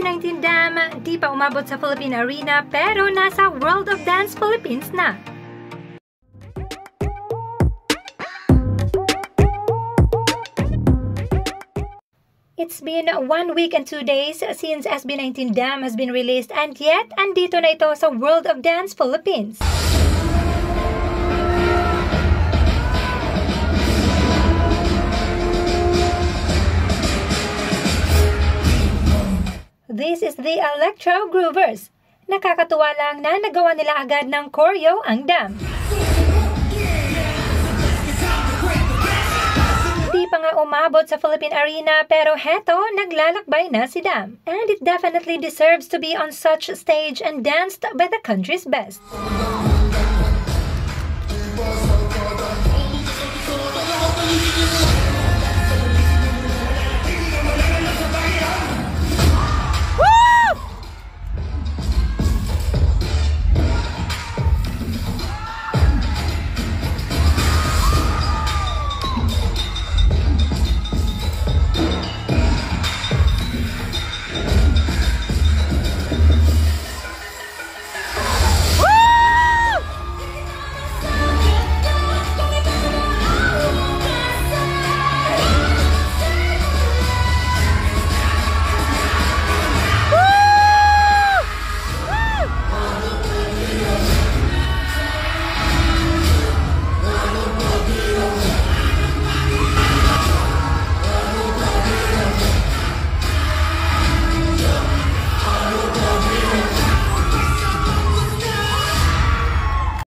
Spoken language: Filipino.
SB19 Dam di pa umabot sa Philippine Arena pero nasa World of Dance Philippines na. It's been 1 week and 2 days since SB19 Dam has been released and yet andito na ito sa World of Dance Philippines. This is the Electro Groovers. Nakakatuwa lang na nagawa nila agad ng choreo ang Dam. Di pa nga umabot sa Philippine Arena pero heto, naglalakbay na si Dam. And it definitely deserves to be on such stage and danced by the country's best.